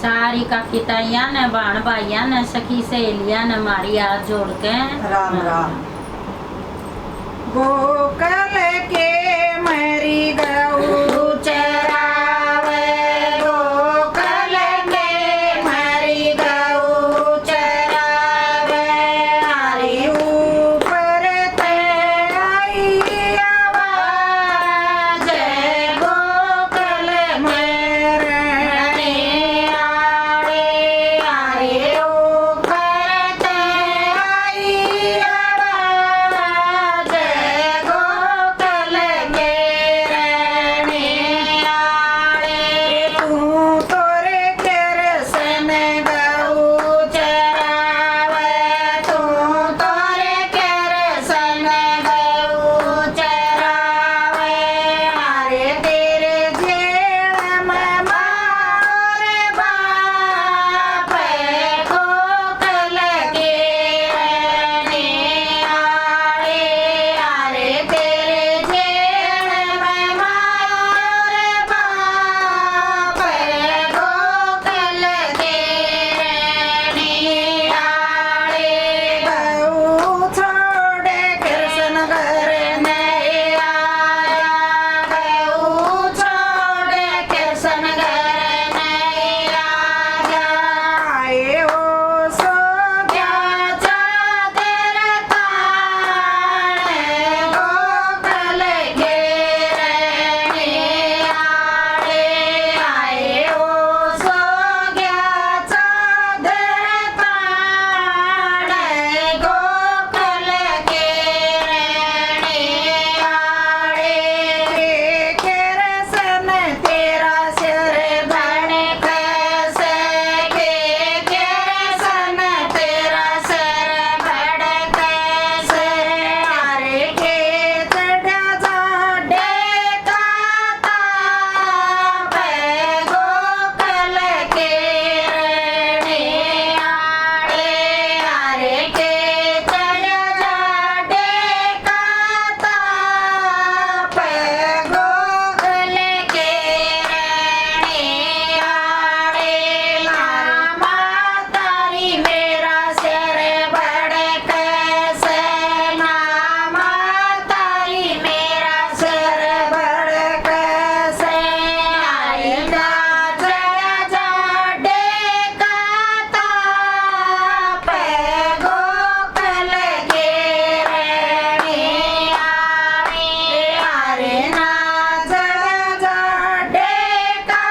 सारी काकी ताइया ने बहन भाइया ने सखी सहेलिया ने मारी हाथ जोड़ के राम राम। गोकल के मरी गऊ चरावे, गोकल के मरी गऊ चरावे, हरी ऊपर ते आई आवाज, गोकल मेरे आड़े, हरी ऊपर ते आई आवाज, गोकल मेरे आड़े। तू तोरे कृष्ण गऊ चरावे, तू तोरे कृष्ण गऊ चरावे, हरे तेरे जेल में मार बाप, गोकल के रहने आड़े, हरे तेरे जेल में मार बाप, गोकल के रहने आड़े। गऊ छोड़े कृष्ण घर नहीं आया, गऊ छोड़े कृष्ण घर नहीं आया, आए हो सो क्या चादर ताने, गोकल के रहने आड़े, आए हो सो क्या चादर ताने, गोकल के रहने आड़े। कृष्ण तेरा सिर बन कैसे, कृष्ण तेरा सिर बन कैसे, हरे खेत जाडे का ताप, गोकल के रहने आड़े, हरे खेत जाडे का ताप, गोकल के रहने आड़े। नामा तारी मेरा सिर बड़ कैसे, नामा तारी मेरा सिर बड़ कैसे, आई नाच जाडे का ताप, गोकल के रहने आड़े, हरे नाच जाडे का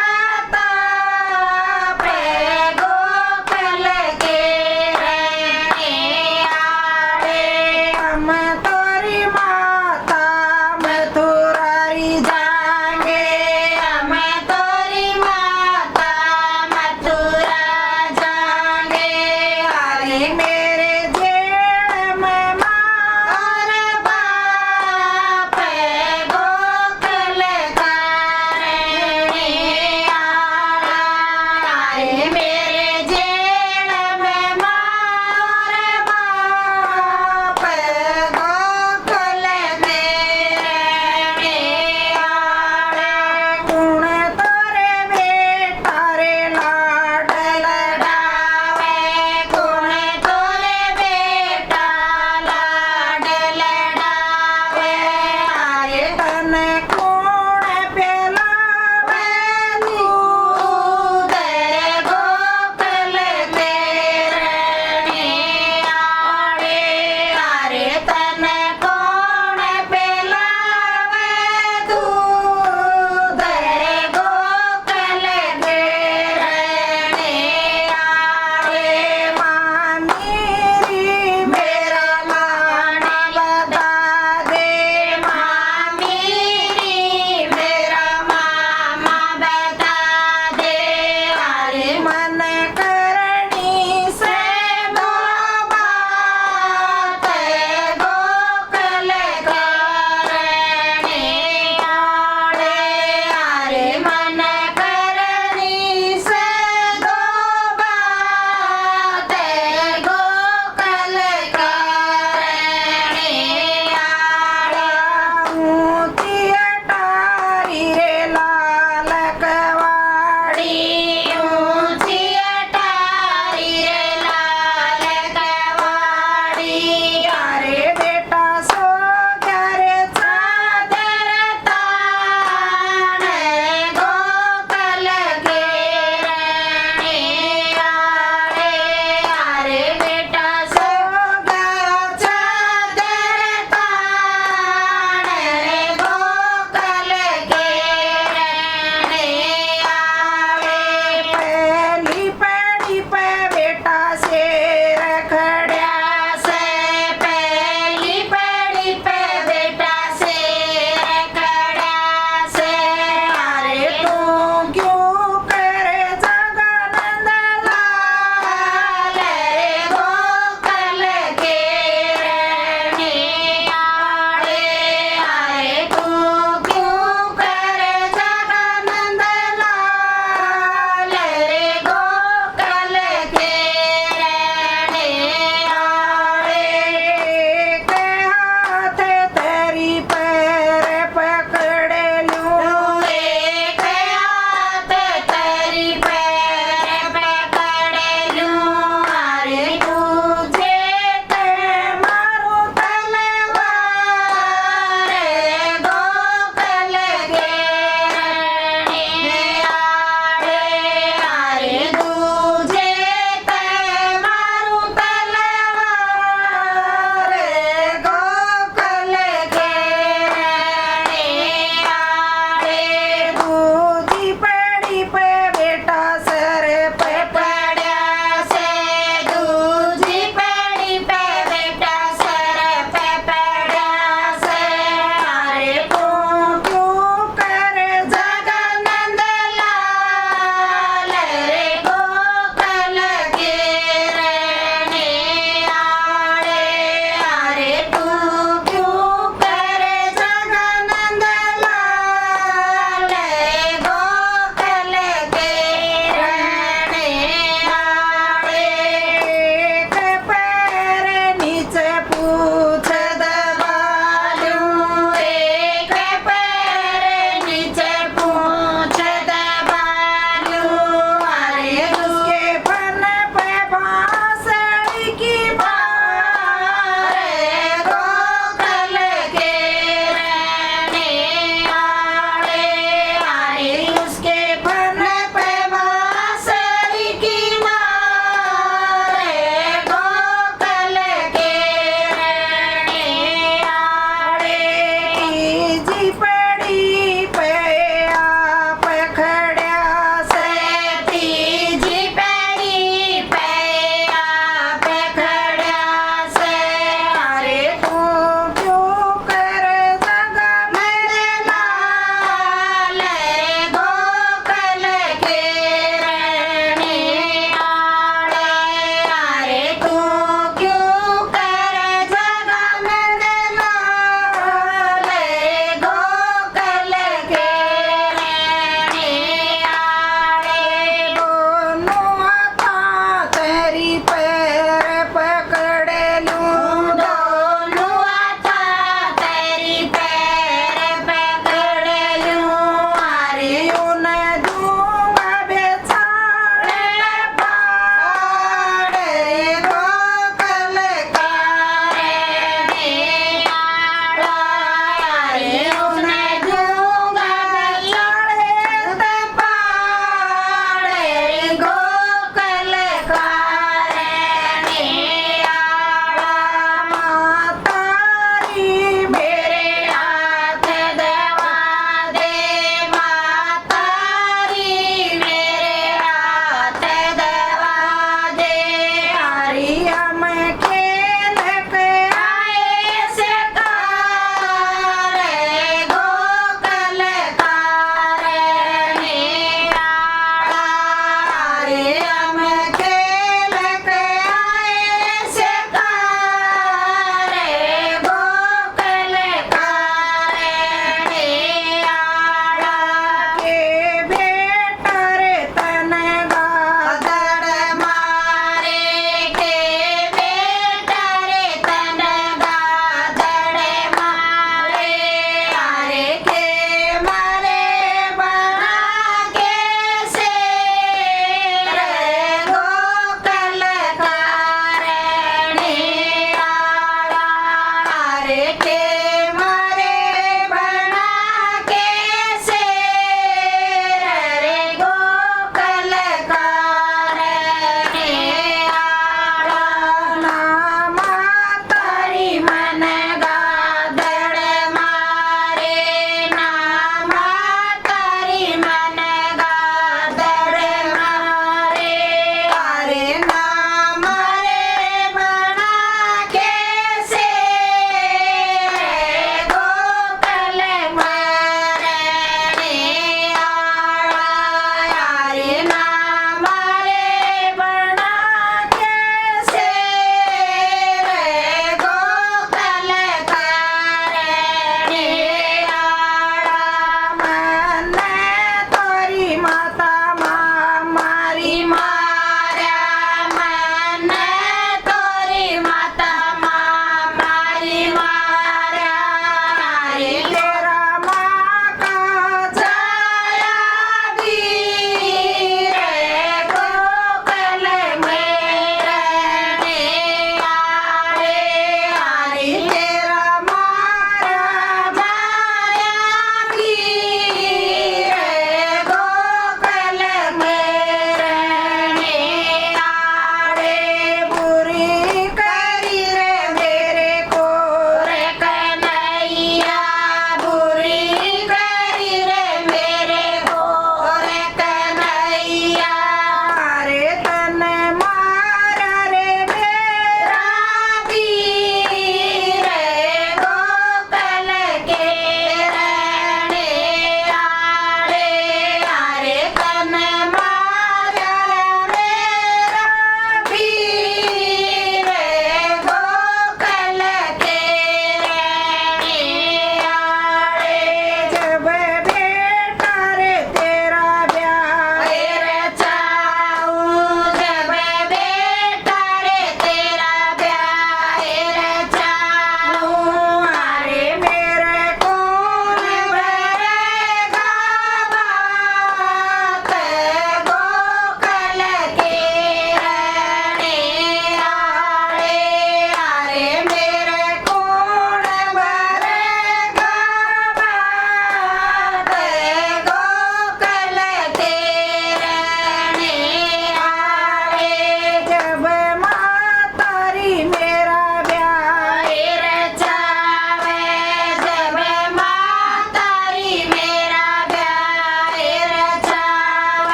ताप, गोकल के रहने आड़े। हम तोरी माता मथुरारी जाएंगे, हम तोरी माता मथुरा जाएंगे, हरे मेरे जेल में मार बाप, गोकल का रहने आड़ा, हरे मेरे जेल में मार बाप, गोकल में रहने आड़ा। गुण तोरे बेटा रे लाड लडावे, गुण तोरे बेटा लाड लडावे, हरे तन कौन पिलावे दूध, गोकल के रहने आड़े, हरे तन कौन पिलावे दूध, गोकल के रहने आड़े। मामी मेरा लाड लगा दे, मामी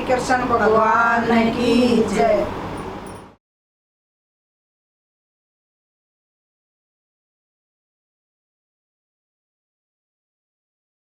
कृष्ण भगवान की जय।